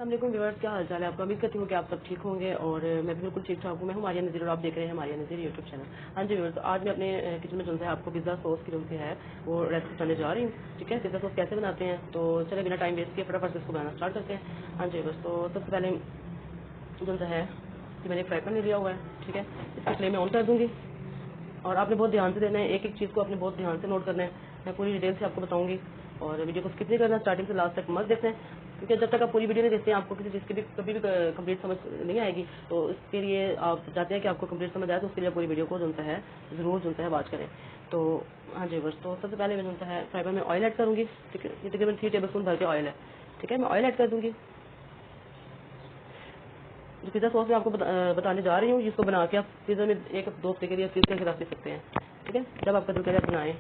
अस्सलाम व्यूअर्स, क्या हाल चाल है आपका। उम्मीद करती हूँ कि आप सब ठीक होंगे और मैं भी बिल्कुल ठीक ठाक हूँ। मैं हूँ मारिया नज़ीर और आप देख रहे हैं मारिया नज़ीर यूट्यूब चैनल। हाँ जी व्यूअर्स, आज मैं अपने किचन में जो है आपको पिज़्ज़ा सॉस की जो है वो रेसिपी बनाने जा रही हूँ। ठीक है, पिज़्ज़ा सॉस कैसे बनाते हैं, तो चले बिना टाइम वेस्ट किए फटाफट से इसको बनाना स्टार्ट करते हैं। हाँ जी व्यूअर्स, तो सबसे पहले जो है कि मैंने एक फ्राई पैन ले लिया हुआ है। ठीक है, इसकी फ्लेम में ऑन कर दूँगी और आपने बहुत ध्यान से देना है, एक एक चीज़ को आपने बहुत ध्यान से नोट करना है। मैं पूरी डिटेल से आपको बताऊंगी और वीडियो को स्किप नहीं करना, स्टार्टिंग से लास्ट तक मत देखते हैं, क्योंकि जब तक आप पूरी वीडियो नहीं देखते हैं आपको किसी चीज़ की भी कभी भी कंप्लीट समझ नहीं आएगी। तो इसके लिए आप चाहते हैं कि आपको कंप्लीट समझ आए, तो उसके लिए पूरी वीडियो को जो है ज़रूर जो है वॉच करें। तो हाँ जी बस, तो सबसे पहले मैं जो है फ्राई पैन में ऑयल ऐड करूँगी। ठीक है, ये तकरीबन 3 टेबल स्पून भर के ऑयल है। ठीक है, मैं ऑयल ऐड कर दूँगी। जो पिज़्ज़ा सॉस मैं आपको बताने जा रही हूँ, जिसको बना के आप पिज़्ज़ा में एक दो हफ्ते के लिए फ्रीज करके रख सकते हैं। ठीक है, जब आपका दिल करे आप बनाएं,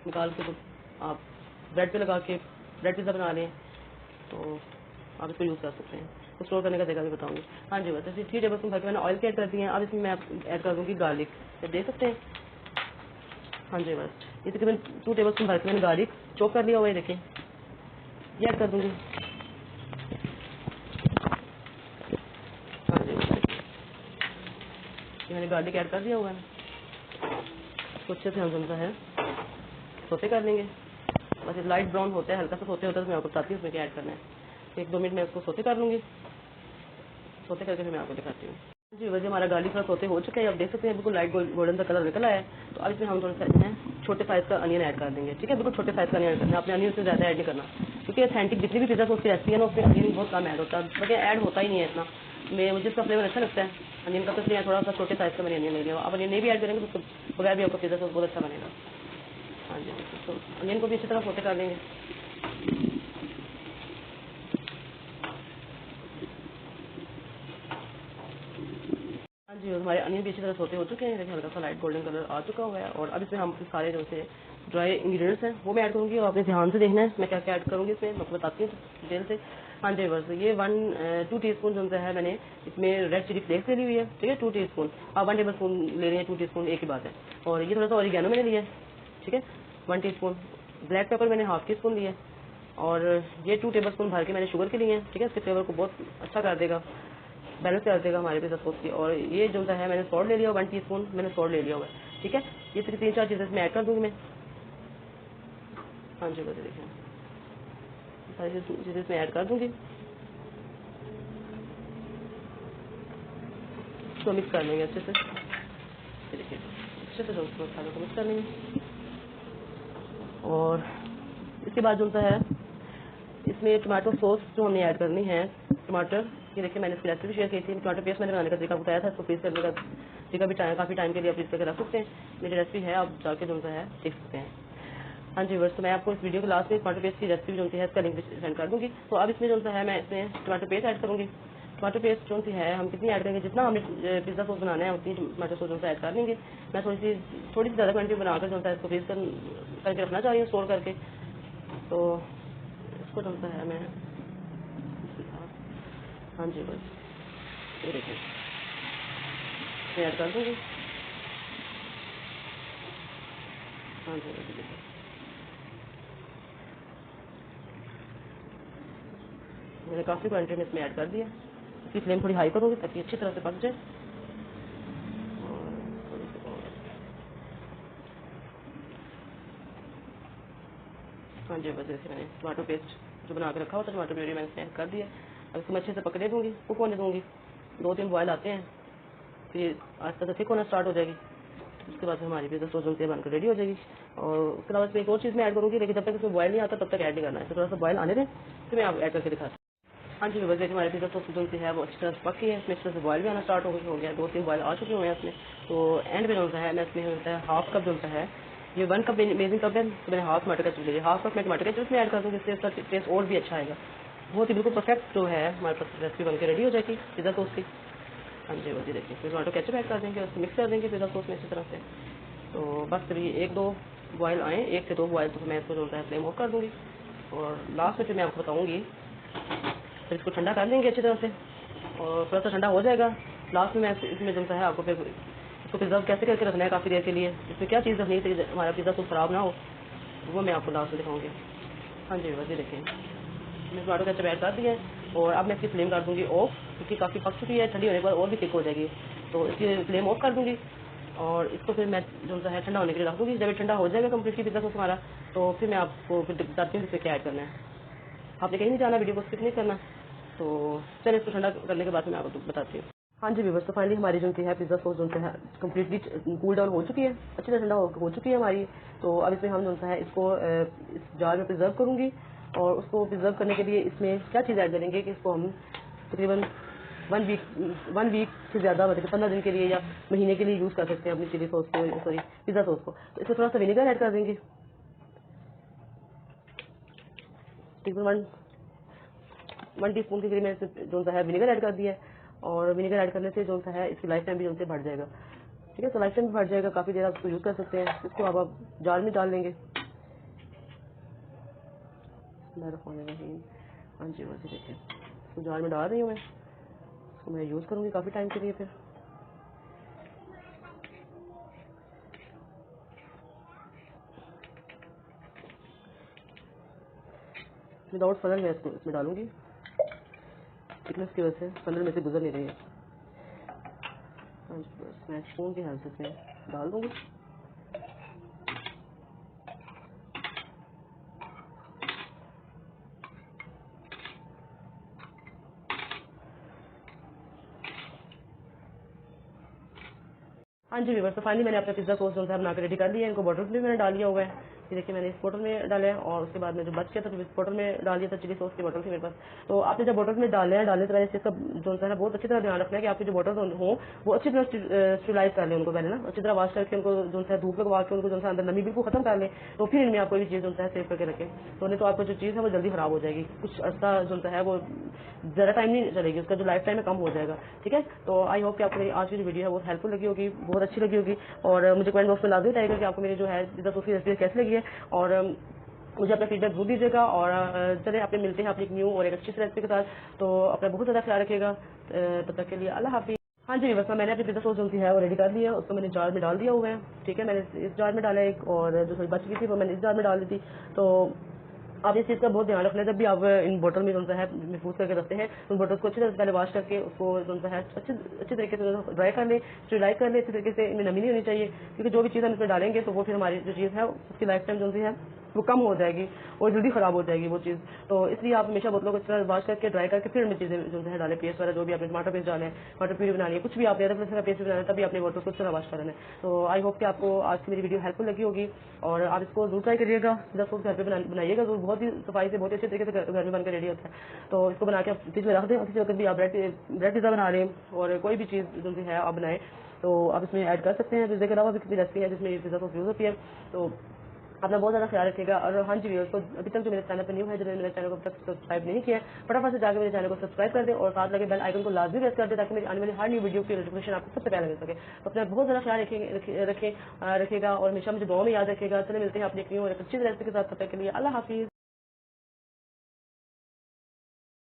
निकाल के तो आप ब्रेड पे लगा के ब्रेड पिज़्ज़ा बना लें, तो आप इसको यूज़ कर सकते हैं। तो स्टोर करने का तरीका भी बताऊंगी। हाँ जी, बस 3 टेबल स्पून भर के मैंने ऑयल की ऐड कर दी है। अब इसमें मैं ऐड कर दूँगी गार्लिक, आप देख सकते हैं। हाँ जी बस, ये तकरीबन 2 टेबल स्पून भर के मैंने गार्लिक चॉप कर लिया हुआ है, देखें ये ऐड कर दूँगी। हाँ जी, मैंने गार्लिक ऐड कर दिया हुआ है। तो अच्छे से हम जमता है सोते कर लेंगे। बस ये लाइट ब्राउन होता है, हल्का सा सोते होता है, तो मैं आपको बताती हूँ उसमें क्या ऐड करना है। 1-2 मिनट में उसको सोते कर लूँगी। सोते करके फिर मैं आपको दिखाती हूँ। जी वजह हमारा गार्लिक का सोते हो चुका है, आप देख सकते हैं बिल्कुल लाइट गोल्डन सा कलर निकला है। तो अब इसमें हम थोड़ा सा छोटे साइज़ का अनियन ऐड कर देंगे। ठीक है, बिल्कुल छोटे साइज़ का अनियन करना है, अपने अनियन से ज़्यादा ऐड नहीं करना, क्योंकि ऑथेंटिक जितनी भी पिज़्ज़ा सॉस की रेसिपी है ना, उसमें अनियन बहुत कम ऐड होता है, बल्कि ऐड होता ही नहीं है इतना। मुझे इसका फ्लेवर अच्छा लगता है अनियन का, तो इसलिए थोड़ा सा छोटे साइज़ का मैंने अनियन ले लिया। आप अनियन नहीं भी ऐड करेंगे तो बगैर भी आपका पिज़्ज़ा सॉस बहुत अच्छा बनेगा। हाँ जी, तो अनियन को भी अच्छी तरह सोते कर लेंगे। हाँ जी, हमारे अनियन भी अच्छी तरह सोते हो चुके हैं, देखिए हल्का सा लाइट गोल्डन कलर आ चुका हुआ है। और अब इसमें हम सारे जो से ड्राई इंग्रीडियंट्स हैं वो मैं ऐड करूँगी, और आपने ध्यान से देखना है मैं क्या क्या ऐड करूँगी इसमें, मैं आपको बताती हूँ डिटेल से। हाँ जी बस, ये 2 टीस्पून जो है मैंने इसमें रेड चिली फ्लेक्स ले ली हुई है। ठीक है, 2 टीस्पून, आप 1 टेबल स्पून ले रहे हैं, 2 टीस्पून एक ही बात है। और ये थोड़ा सा ऑरिगेनो मैंने लिया है। ठीक है, 1 टीस्पून ब्लैक पेपर मैंने हाफ टी स्पून लिया है। और ये 2 टेबल स्पून भर के मैंने शुगर के लिए हैं। ठीक है, इसके फ्लेवर को बहुत अच्छा कर देगा, बैलेंस कर देगा हमारे पिज़्ज़ा सॉस की। और ये जो है मैंने सॉल्ट ले लिया, 1 टीस्पून मैंने सॉल्ट ले लिया हुआ है। ठीक है, ये 3-4 चीज़ें इसमें ऐड कर दूँगी मैं। हाँ जी बस देखिए सारी चीज़ें इसमें ऐड कर दूँगी, तो मिक्स कर लेंगे अच्छे से। ये देखिए अच्छे से जो मसालों को मिक्स कर लेंगे। और इसके बाद जो है इसमें टमाटो सॉस जो हमने ऐड करनी है, टमाटर, ये देखिए मैंने इसकी रेसिपी शेयर की थी। टमाटर पेस्ट मैंने बनाने का तरीका बताया था, इसको फ्रीज करने का तरीका भी काफ़ी टाइम के लिए आप फ्रीज करके रख सकते हैं। मेरी रेसिपी है, आप जाके जो है देख सकते हैं। हाँ जी बस, तो मैं आपको इस वीडियो के लास्ट में टमाटो पेस्ट की रेसिपी जो है इसका लिंक भी सेंड कर दूँगी। तो अब इसमें जो है मैं इसमें टमाटो पेस्ट ऐड करूँगी। टमाटो पेस्ट जो है हम कितनी ऐड करेंगे, जितना हमने पिज़्ज़ा सॉस बनाना है उतनी टमाटो सॉस जो है ऐड कर लेंगे। मैं थोड़ी सी ज़्यादा क्वान्टिटी बनाकर जो है इसको फ्रीज करके रखना चाह रही हूँ, स्टोर करके। तो इसको जो है मैं, हाँ जी बस ये देखिए मैं ऐड कर दूँगी। हाँ जी बस देखिए मैंने काफ़ी क्वान्टिटी में इसमें ऐड कर दिया। इसकी फ्लेम थोड़ी हाई करूँगी ताकि अच्छी तरह से पक जाए। और थोड़ी सी और, हाँ जी बस जैसे मैंने टमाटो पेस्ट जो बना के रखा हुआ था, टमाटो प्यूरी मैंने इसमें ऐड कर दिया। अब इसको मैं अच्छे से पकड़े दूँगी, कुक होने दूँगी। 2-3 बॉयल आते हैं, फिर आस्ते आस्ते थिक होना स्टार्ट हो जाएगी। उसके बाद हमारी पिज़्ज़ा सॉस जो है बनकर रेडी हो जाएगी। और उसके अलावा इसमें एक और चीज़ मैं ऐड करूँगी, लेकिन जब तक इसमें बॉयल नहीं आता तब तक ऐड नहीं करना है। तो थोड़ा सा बॉयल आने दें, फिर मैं आप ऐड करके दिखाती हूँ। हाँ जी बस देखिए हमारे पिज़्ज़ा सॉस जो है वो अच्छी तरह से पकी है, इसमें अच्छी तरह से बॉयल भी आना स्टार्ट हो गया, 2-3 बॉयल आ चुके हुए हैं इसमें। तो एंड में जो है मैं इसमें होता है हाफ कप जो है, ये 1 कप मेजरिंग कप है, तो मैंने हाफ टमाटर केचप ले लिया, हाफ कप मैं टमाटर केचप में ऐड कर दूँगी, इससे इसका टेस्ट और भी अच्छा आएगा। बहुत ही बिल्कुल परफेक्ट जो है हमारे पास रेसिपी बनकर रेडी हो जाएगी पिज़्ज़ा सॉस की। हाँ जी बस ये देखिए फिर टमाटो केचप ऐड कर देंगे, उसको मिक्स कर देंगे पिज़्ज़ा सॉस में अच्छी तरह से। तो बस फिर ये 1-2 बॉयल आएँ, 1 से 2 बॉयल, तो मैं इसको जो है फ्लेम ऑफ कर दूँगी। और लास्ट में फिर मैं आपको बताऊँगी, फिर इसको ठंडा कर लेंगे अच्छी तरह से, और थोड़ा सा ठंडा हो जाएगा। लास्ट में मैं इसमें जो है आपको फिर इसको प्रिजर्व कैसे करके रखना है काफ़ी देर के लिए, इसमें क्या चीज़ रखनी है हमारा पिज़्ज़ा सॉस ख़राब ना हो, वो मैं आपको लास्ट में दिखाऊँगी। हाँ जी बस ये देखिए मैंने टमाटो केचप ऐड कर दिया है। और अब मैं इसकी फ्लेम कर दूंगी ऑफ, क्योंकि काफ़ी पक चुकी है, ठंडी होने के बाद और भी थिक हो जाएगी। तो इसकी फ्लेम ऑफ कर दूंगी और इसको फिर मैं जो है ठंडा होने के लिए रख दूंगी। जब ये ठंडा हो जाएगा कम्प्लीटली पिज़्ज़ा सॉस हमारा, तो फिर मैं आपको फिर बताती हूँ इसमें क्या ऐड करना है। आपने कहीं नहीं जाना, वीडियो को स्किप नहीं करना। तो चलिए इसको ठंडा करने के बाद मैं आपको बताती हूँ। हाँ जी व्यूअर्स, तो फाइनली हमारी जो है पिज़्ज़ा सॉस जो है कम्प्लीटली कूल डाउन हो चुकी है, अच्छी तरह ठंडा हो चुकी है हमारी। तो अब इसमें हम जो है इसको इस जार में प्रिजर्व करूँगी और उसको प्रिजर्व करने के लिए इसमें क्या चीज़ ऐड करेंगे कि इसको हम तकरीबन 1 वीक से ज़्यादा, मतलब 15 दिन के लिए या महीने के लिए यूज़ कर सकते हैं अपनी चिली सॉस को, सॉरी पिज़्ज़ा सॉस को। तो इसमें थोड़ा सा विनेगर ऐड कर देंगे, तकरीबन 1 टीस्पून के करीब मैंने जो है विनेगर ऐड कर दिया है। और विनेगर ऐड करने से जो है इसकी लाइफ टाइम भी जो बढ़ जाएगा। ठीक है, तो लाइफ टाइम भी बढ़ जाएगा, काफ़ी देर आप इसको यूज़ कर सकते हैं। इसको अब आप जार में डाल लेंगे। हाँ जी वैसे देखिए, इसको जार में डाल रही हूँ मैं, इसको मैं यूज़ करूँगी काफ़ी टाइम के लिए। फिर विदाउट फनल मैं इसको इसमें डालूंगी, थिकनेस की वजह से फनल में से गुजर नहीं रही है। हाँ जी बस मैं स्पून की हेल्प से इसमें डाल दूँगी। हाँ जी व्यूअर्स, तो फाइनली मैंने अपना पिज़्ज़ा सॉस जो है बना के रेडी कर लिया है। इनको बॉटल में मैंने डाल लिया हुआ है। ये देखिए मैंने इस बोतल में डाला है और उसके बाद में जो बच गया था तो इस बोतल में डाल दिया था। चिली सॉस की बोतल थी मेरे पास। तो आपने जब बोतल में डालने से पहले इसका जो है बहुत अच्छी तरह ध्यान रखना है कि आपके जो बोतल हो वो अच्छी तरह स्टेरिलाइज कर लें उनको, पहले ना अच्छी तरह वॉश करके उनको जो है धूप लगवा के उनको जो है अंदर नमी बिल्कुल खत्म कर लें। तो फिर इनमें आप कोई भी चीज़ जो है सेव करके रखें, तो नहीं तो आपको जो चीज़ है वो जल्दी खराब हो जाएगी। कुछ अर्सा जो है वो ज़्यादा टाइम नहीं चलेगी, उसका जो लाइफ टाइम है कम हो जाएगा। ठीक है, तो आई होप कि आपको मेरी आज की जो वीडियो है बहुत हेल्पफुल लगी होगी, बहुत अच्छी लगी होगी। और मुझे कमेंट बॉक्स में लाजमी बताइएगा कि आपको मेरी जो है पिज़्ज़ा सॉस की रेसिपी कैसी लगी है और मुझे अपना फीडबैक जरूर दीजिएगा। और चलिए आपने मिलते हैं अपनी एक न्यू और एक अच्छी सी रेसिपी के साथ। तो अपना बहुत ज़्यादा ख्याल रखिएगा, तब तक के लिए अल्लाह हाफिज़। हाँ जी बस मैंने अपनी पिज़्ज़ा सॉस जो है वो रेडी कर ली है, उसको मैंने जार में डाल दिया हुआ है। ठीक है, मैंने इस जार में डाला एक, और जो थोड़ी बच गई थी वो मैंने इस जार में डाल दी थी। तो आप इस चीज़ का बहुत ध्यान रखना है, जब भी आप इन बोतल में जो है महफूज करके रखते हैं उन बोतल को अच्छी तरह से पहले वॉश करके उसको जो है अच्छी तरीके से ड्राई कर लें, स्टेरिलाइज कर लें अच्छी तरीके से। इनमें नमी नहीं होनी चाहिए, क्योंकि जो भी चीज़ हम इसमें डालेंगे तो वो फिर हमारी जो चीज़ है उसकी लाइफ टाइम जो है वो कम हो जाएगी और जल्दी ख़राब हो जाएगी वो चीज़। तो इसलिए आप हमेशा बोतलों को अच्छी तरह वॉश करके ड्राई करके फिर उनमें चीज़ें जो है डालें, पेस्ट वगैरह जो भी आपने टमाटर पेस्ट डालें, टमाटर प्यूरी बनानी है, कुछ भी आपने अदरक लहसुन का पेस्ट बनाना है, तभी अपने बोतल को अच्छी तरह वॉश करना है। तो आई होप कि आपको आज की मेरी वीडियो हेल्पफुल लगी होगी और आप इसको जरूर ट्राई करिएगा। पिज़्ज़ा सॉस घर पे बनाइएगा जरूर, बहुत ही सफाई से बहुत अच्छे तरीके से घर में बनकर रेडी होता है। तो इसको बना के आप फ्रिज में रख दें, और किसी वक्त भी आप ब्रेड पिज़्ज़ा बना रहे हैं और कोई भी चीज़ जो है आप बनाएं तो आप इसमें ऐड कर सकते हैं। पिज़्ज़ा के अलावा भी कितनी रेसिपी है जिसमें पिज़्ज़ा सॉस यूज़ होती है। तो अपना बहुत ज़्यादा ख्याल रखिएगा। और हाँ जी व्यूअर्स, तो अभी तक जो मेरे चैनल पर न्यू है, जिन्होंने मेरे चैनल को अब तक सब्सक्राइब नहीं किया है, फटाफट से जाकर मेरे चैनल को सब्सक्राइब कर दें और साथ लगे बेल आइकन को लाजमी प्रेस कर दें, ताकि मेरी आने वाली हर न्यू वीडियो की नोटिफिकेशन आपको सबसे पहले मिल सके। तो अपना बहुत ज़्यादा ख्याल रखिएगा और हमेशा मुझे दुआ में याद रखिएगा। चलिए मिलते हैं अपनी एक न्यू और एक अच्छी रेसिपी के साथ, तब तक के लिए अल्लाह हाफिज़।